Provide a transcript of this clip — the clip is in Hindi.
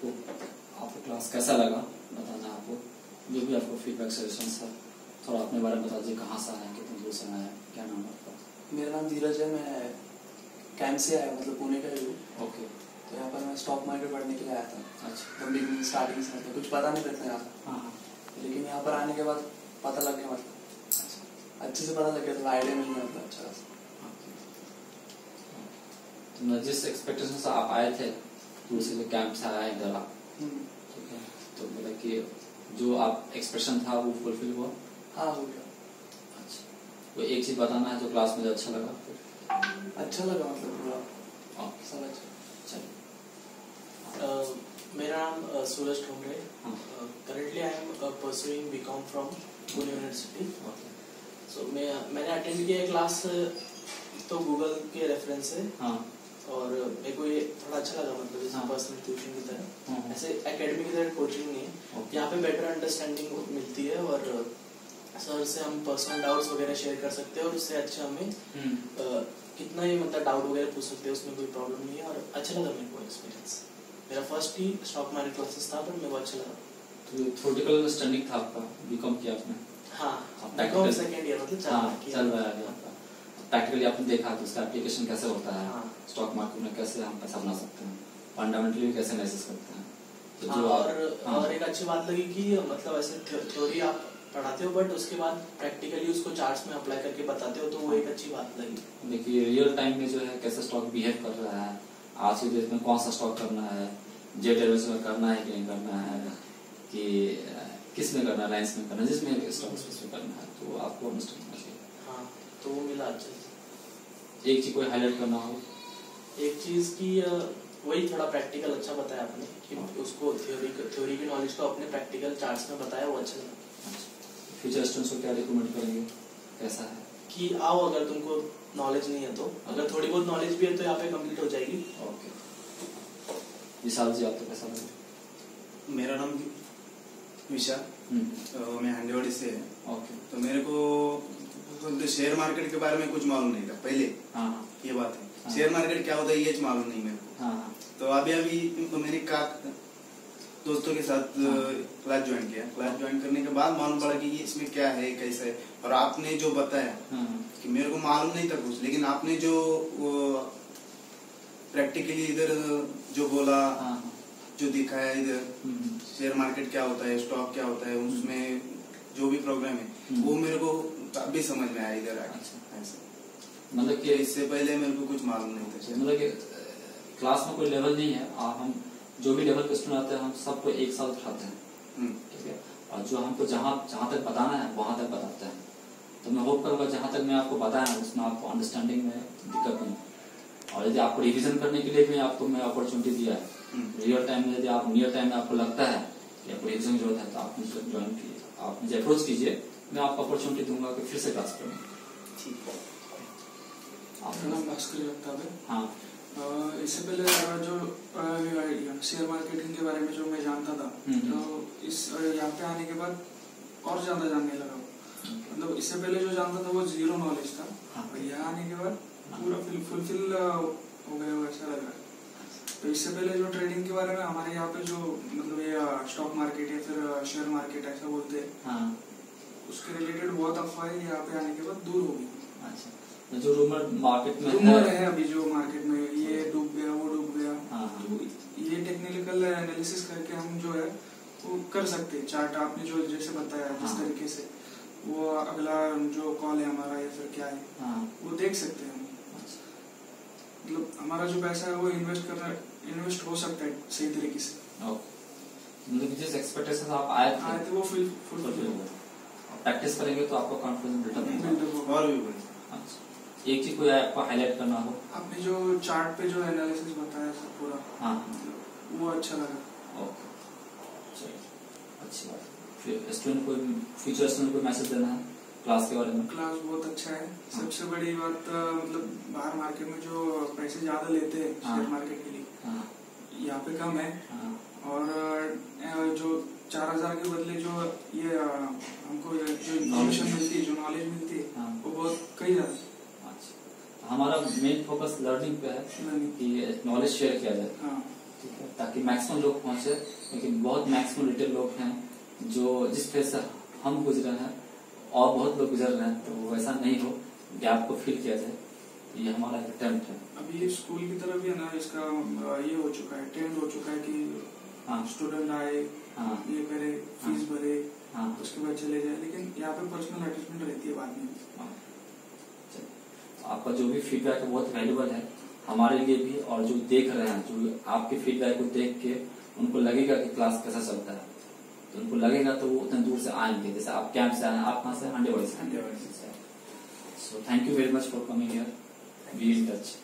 तो आपको क्लास कैसा लगा बताना, आपको जो भी आपको फीडबैक सजेशन है थोड़ा अपने बारे में बता दीजिए। कहाँ से आए, कितने दूर से आए, क्या नाम है आपका? मेरा नाम धीरज है, मैं कैंप से आया, मतलब पुणे का ही हूँ। ओके। तो यहाँ पर मैं स्टॉक मार्केट पढ़ने के लिए आया था। अच्छा। बिगिनिंग स्टार्टिंग से था, कुछ पता नहीं था यहाँ पर। हाँ। लेकिन यहाँ पर आने के बाद पता लग गया, मतलब अच्छे से पता लग गया, थोड़ा आइडिया मिल गया, मतलब अच्छा खासा। तो जिस एक्सपेक्टेशन से आप आए थे तो उसी कैंप से आया इधर आप, ठीक है, तो मतलब कि जो आप एक्सप्रेशन था वो फुलफिल हुआ? हाँ, हो गया। अच्छा, कोई एक चीज बताना है जो क्लास में जो अच्छा लगा? अच्छा लगा, मतलब पूरा सब अच्छा। चलिए। मेरा नाम Suraj Thongre. Currently I am pursuing BCom from Pune university. So मैंने अटेंड किया क्लास तो गूगल के रेफरेंस से। और मेरे को ये थोड़ा अच्छा लगा, मतलब जैसे पर्सनल ट्यूशन की तरह, ऐसे एकेडमी की तरह कोचिंग नहीं है। यहाँ पे बेटर अंडरस्टैंडिंग मिलती है और सर से हम पर्सनल डाउट्स वगैरह शेयर कर सकते हैं और उससे अच्छा हमें कितना ही मतलब डाउट वगैरह पूछ सकते हैं, उसमें कोई प्रॉब्लम नहीं है। और अच्छा लगा मेरे को एक्सपीरियंस। मेरा फर्स्ट ही स्टॉक मार्केट क्लासेस था, पर मेरे को अच्छा लगा। तो थ्योरेटिकल अंडरस्टैंडिंग था आपका, बीकॉम किया आपने? हाँ, बीकॉम सेकंड ईयर मतलब चल रहा है आपका। प्रैक्टिकली आपने देखा तो उसका एप्लीकेशन कैसे होता है? हाँ। स्टॉक मार्केट में कैसे हम पैसा बना सकते हैं, फंडामेंटली कैसे एनालिसिस करते हैं। तो जो और एक अच्छी बात लगी कि मतलब ऐसे थ्योरी आप पढ़ाते हो बट उसके बाद प्रैक्टिकली उसको चार्ट्स में अप्लाई करके बताते हो, तो वो एक अच्छी बात लगी। देखिए रियल टाइम में जो है कैसे स्टॉक बिहेव कर रहा है, आज के डेट में कौन सा स्टॉक करना है, जेट एयरवेज में करना है कि नहीं करना है, कि किस में करना है, लाइन्स में करना है, जिसमें स्टॉक स्पेसिफिक करना है, तो आपको अंडरस्टैंड होना चाहिए। हाँ, तो वो मिला अच्छे से। एक चीज कोई हाईलाइट करना हो? एक चीज की वही थोड़ा प्रैक्टिकल अच्छा बताया आपने कि उसको थ्योरी की नॉलेज को अपने प्रैक्टिकल चार्ट्स में बताया, वो अच्छा लगा। फ्यूचर स्टूडेंट्स को क्या रिकमेंड करेंगे, कैसा है? कि आओ, अगर तुमको नॉलेज नहीं है तो, अगर थोड़ी बहुत नॉलेज भी है तो यहाँ पे कंप्लीट हो जाएगी। ओके। विशाल जी आपको कैसा लगा? मेरा नाम विशाल, मैं हंडेवाड़ी से है। ओके। तो मेरे को शेयर मार्केट के बारे में कुछ मालूम नहीं था पहले। ये बात है, शेयर मार्केट क्या होता है ये मालूम नहीं मेरे को। तो अभी मैंने दोस्तों के साथ क्लास ज्वाइन किया। क्लास ज्वाइन करने के बाद मालूम पड़ा कि ये इसमें क्या है, कैसा है। और आपने जो बताया कि मेरे को मालूम नहीं था कुछ, लेकिन आपने जो प्रैक्टिकली इधर जो बोला, जो दिखाया इधर, शेयर मार्केट क्या होता है, स्टॉक क्या होता है, उसमें जो भी प्रोग्राम है वो मेरे को अभी समझ में आया इधर आके। मतलब कि इससे पहले मेरे को कुछ मालूम नहीं था। मतलब कि क्लास में कोई लेवल नहीं है, हम जो भी लेवल के स्टूडेंट आते हैं हम सबको एक साथ उठाते हैं, ठीक है, और जो हमको जहाँ तक बताना है वहां तक बताते हैं। तो मैं होप करूंगा जहाँ तक मैं आपको बताया उसमें आपको अंडरस्टैंडिंग में दिक्कत नहीं। और यदि आपको रिवीजन करने के लिए भी आपको मैं अपॉर्चुनिटी दिया है, रियल टाइम में यदि आप नियर टाइम में आपको लगता है कि आपको रिवीजन की जरूरत है तो आप मुझे ज्वाइन कीजिए, आप मुझे अप्रोच कीजिए, मैं आपको अपॉर्चुनिटी दूंगा कि फिर से क्लास करें। ठीक है। आपका नाम भास्कर लगता है? हाँ। इससे पहले जो शेयर मार्केटिंग के बारे में जो मैं जानता था, तो इस यहाँ पे आने के बाद और ज्यादा जानने लगा। मतलब इससे पहले जो जानता था वो जीरो नॉलेज था, और यहाँ आने के बाद पूरा फुलफिल हो गया, वैसा लग रहा है। तो इससे पहले जो ट्रेडिंग के बारे में हमारे यहाँ पे जो मतलब ये स्टॉक मार्केट या फिर शेयर मार्केट ऐसा बोलते हैं, उसके रिलेटेड बहुत अफवाहें यहाँ पे आने के बाद दूर हो गई। अच्छा, जो रूमर मार्केट में रूमर है अभी जो मार्केट में, ये डूब गया, वो डूब गया, तो ये टेक्निकल एनालिसिस करके हम जो है वो कर सकते हैं। चार्ट आपने जो जैसे बताया जिस तरीके से, वो अगला जो कॉल है हमारा या फिर क्या है वो देख सकते हैं हम। मतलब हमारा जो पैसा है वो इन्वेस्ट हो सकता है सही तरीके से। मतलब जिस एक्सपेक्टेशन आप आए थे वो फुलफिल हो गया। प्रैक्टिस करेंगे तो आपको कॉन्फिडेंस बिल्डअप होगा। और भी अच्छा, एक चीज कोई आपको हाईलाइट करना हो? आपने जो चार्ट पे जो एनालिसिस बताया सब पूरा, वो अच्छा लगा। ओके, चलिए अच्छी बात। फिर स्टूडेंट को, फ्यूचर स्टूडेंट को मैसेज देना है क्लास के बारे में? क्लास बहुत अच्छा है। सबसे बड़ी बात मतलब बाहर मार्केट में जो पैसे ज्यादा लेते हैं शेयर मार्केट के लिए, यहाँ पे कम है। और जो 4000 के बदले जो ये हमको जो इन्फॉर्मेशन मिलती है, जो नॉलेज मिलती है, वो बहुत कई ज्यादा। अच्छा, हमारा मेन फोकस लर्निंग पे है कि नॉलेज शेयर किया जाए। ठीक है, ताकि मैक्सिमम लोग पहुंचे, क्योंकि बहुत मैक्सिमम रिटेल लोग हैं जो जिस फेज से हम गुजरे हैं और बहुत लोग गुजर रहे हैं, तो वैसा नहीं हो, गैप को फिल किया जाए। तो ये हमारा एक अटेम्प्ट है। अभी ये स्कूल की तरफ भी है ना, इसका ये हो चुका है, ट्रेंड हो चुका है कि स्टूडेंट आए, ये करे, फीस भरे, उसके बाद चले जाए, लेकिन यहाँ पे पर्सनल अटैचमेंट रहती है बाद में। आपका जो भी फीडबैक है बहुत वैल्यूबल है हमारे लिए भी, और जो देख रहे हैं, जो आपके फीडबैक को देख के उनको लगेगा कि क्लास कैसा चलता है, तो उनको लगेगा तो वो उतने दूर से आएंगे। जैसे आप कैंप से आए, आप कहाँ से? हंडेवाड़ी से। So thank you very much for coming here, be in touch.